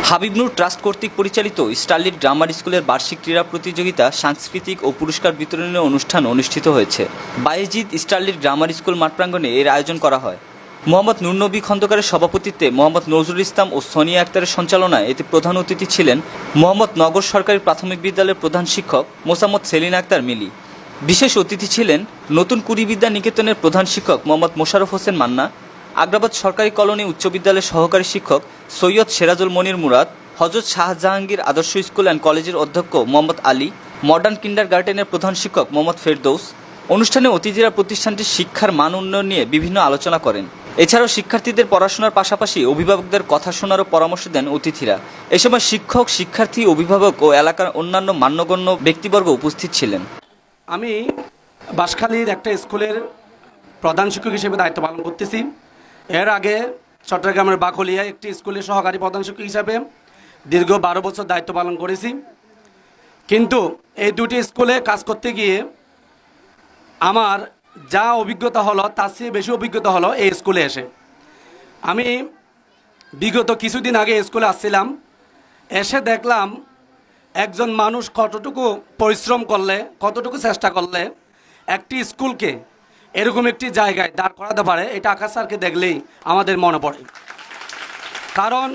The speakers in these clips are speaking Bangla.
হাবিব নূর ট্রাস্ট কর্তৃক পরিচালিত স্টারলিট গ্রামার স্কুলের বার্ষিক ক্রীড়া প্রতিযোগিতা, সাংস্কৃতিক ও পুরস্কার বিতরণী অনুষ্ঠান অনুষ্ঠিত হয়েছে। বায়েজিদ স্টারলিট গ্রামার স্কুল মাঠ প্রাঙ্গণে এর আয়োজন করা হয়। মোহাম্মদ নুরনবী খন্দকারের সভাপতিত্বে মোহাম্মদ নজরুল ইসলাম ও সোনিয়া আক্তারের সঞ্চালনায় এতে প্রধান অতিথি ছিলেন মোহাম্মদ নগর সরকারি প্রাথমিক বিদ্যালয়ের প্রধান শিক্ষক মোসাম্মদ সেলিনা আক্তার মিলি। বিশেষ অতিথি ছিলেন নতুন কুড়িবিদ্যা নিকেতনের প্রধান শিক্ষক মোহাম্মদ মোশাররফ হোসেন মান্না, আগ্রাবাদ সরকারি কলোনি উচ্চ বিদ্যালয়ের সহকারী শিক্ষক সৈয়দ সেরাজুল মনির মুরাদ, হযরত শাহজাহাঙ্গীর আদর্শ স্কুল অ্যান্ড কলেজের অধ্যক্ষ মোহাম্মদ আলী, মডার্ন কিন্ডারগার্টেনের প্রধান শিক্ষক মোহাম্মদ ফেরদৌস। অনুষ্ঠানে অতিথিরা প্রতিষ্ঠানটির শিক্ষার মান উন্নয়ন নিয়ে বিভিন্ন আলোচনা করেন। এছাড়াও শিক্ষার্থীদের পড়াশোনার পাশাপাশি অভিভাবকদের কথা শোনারও পরামর্শ দেন অতিথিরা। এ সময় শিক্ষক, শিক্ষার্থী, অভিভাবক ও এলাকার অন্যান্য মান্যগণ্য ব্যক্তিবর্গ উপস্থিত ছিলেন। আমি বাঁশখালীর একটা স্কুলের প্রধান শিক্ষক হিসেবে দায়িত্ব পালন করতেছি। এর আগে চট্টগ্রামের বাকলিয়ায় একটি স্কুলের সহকারী প্রধান শিক্ষক হিসাবে দীর্ঘ 12 বছর দায়িত্ব পালন করেছি। কিন্তু এই দুটি স্কুলে কাজ করতে গিয়ে আমার যা অভিজ্ঞতা হলো তার চেয়ে বেশি অভিজ্ঞতা হলো এই স্কুলে এসে। আমি বিগত কিছুদিন আগে স্কুলে আসছিলাম, এসে দেখলাম একজন মানুষ কতটুকু পরিশ্রম করলে, কতটুকু চেষ্টা করলে একটি স্কুলকে এরকম একটি জায়গায় দাঁড় করাতে পারে, এটা আকাশ স্যারকে দেখলেই আমাদের মনে পড়ে। কারণ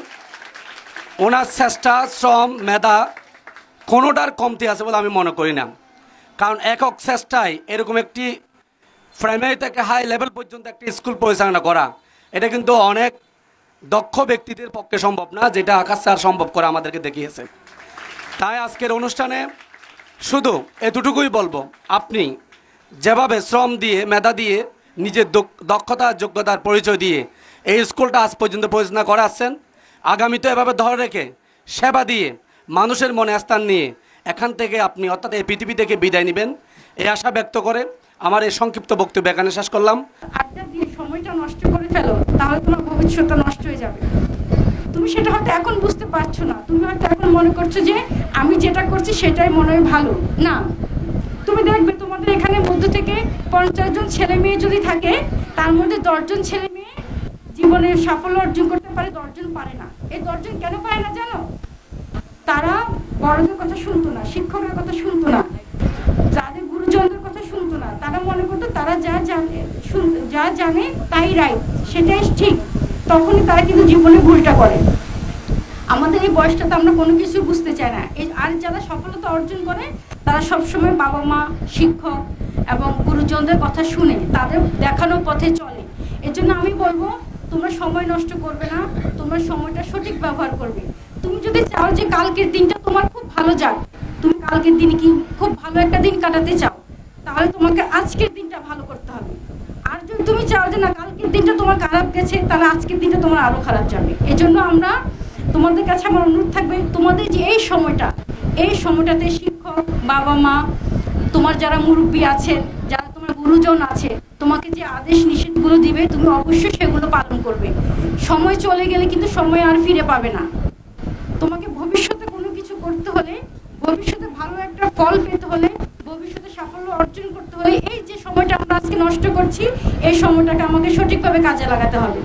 ওনার চেষ্টা, শ্রম, মেধা কোনোটার কমতি আছে বলে আমি মনে করি না। কারণ একক চেষ্টায় এরকম একটি প্রাইমারি থেকে হাই লেভেল পর্যন্ত একটি স্কুল পরিচালনা করা, এটা কিন্তু অনেক দক্ষ ব্যক্তিদের পক্ষে সম্ভব না, যেটা আকাশ স্যার সম্ভব করে আমাদেরকে দেখিয়েছে। তাই আজকের অনুষ্ঠানে শুধু এতটুকুই বলবো, আপনি যেভাবে শ্রম দিয়ে, মেধা দিয়ে, নিজের দক্ষতা, যোগ্যতার পরিচয় দিয়ে এই স্কুলটা আজ পর্যন্ত পরিচালনা করে আসছেন, আগামীতে এভাবে ধরে রেখে সেবা দিয়ে মানুষের মনে স্থান নিয়ে এখান থেকে আপনি অর্থাৎ এই পৃথিবী থেকে বিদায় নেবেন, এই আশা ব্যক্ত করে আমার এই সংক্ষিপ্ত বক্তব্য এখানে শেষ করলাম। আড্ডা দিয়ে সময়টা নষ্ট করে ফেলো, তাহলে তোমার ভবিষ্যৎটা নষ্ট হয়ে যাবে। তুমি সেটা হয়তো এখন বুঝতে পারছো না, তুমি হয়তো এখন মনে করছো যে আমি যেটা করছি সেটাই মনে হয় ভালো না। তুমি দেখবে তোমাদের এখানে মধ্য থেকে 50 জন ছেলে মেয়ে যদি থাকে, তার মধ্যে 10 জন ছেলে মেয়ে জীবনের সাফল্য অর্জন করতে পারে, 10 জন পারে না। এই 10 জন কেন পারে না জানো? তারা বড়দের কথা শুনতো না, শিক্ষকের কথা শুনতো না, যাদের গুরুজনদের কথা শুনতো না। তারা মনে করতো তারা যা জানে তাই রাইট, সেটাই ঠিক। তখনই তারা কিন্তু জীবনে ভুলটা করে। আমাদের এই বয়সটাতে আমরা কোনো কিছু বুঝতে চাই না। আর যারা সফলতা অর্জন করে তারা সবসময় বাবা মা, শিক্ষক এবং গুরুজনদের কথা শুনে তাদের দেখানো পথে চলে। এর জন্য আমি বলবো, তোমরা সময় নষ্ট করবে না, তোমরা সময়টা সঠিক ব্যবহার করবে। তুমি যদি চাও যে কালকের দিনটা তোমার খুব ভালো যাক, তুমি কালকের দিনে কি খুব ভালো একটা দিন কাটাতে চাও, তাহলে তোমাকে আজকের দিনটা ভালো করতে হবে। আর যদি তুমি চাও যে না কালকের দিনটা তোমার খারাপ গেছে, তাহলে আজকের দিনটা তোমার আরো খারাপ যাবে। এজন্য আমরা তোমাদের কাছে আমার অনুরোধ থাকবে, তোমাদের যে এই সময়টাতে শিক্ষক, বাবা মা, তোমার যারা মুরব্বী আছেন, যারা তোমার গুরুজন আছে, তোমাকে যে আদেশ নিষেধগুলো দিবে তুমি অবশ্যই সেগুলো পালন করবে। সময় চলে গেলে কিন্তু সময় আর ফিরে পাবে না। তোমাকে ভবিষ্যতে কোনো কিছু করতে হলে, ভবিষ্যতে ভালো একটা ফল পেতে হলে, ভবিষ্যতে সাফল্য অর্জন করতে হলে এই যে সময়টা আমরা আজকে নষ্ট করছি, এই সময়টাকে আমাকে সঠিকভাবে কাজে লাগাতে হবে।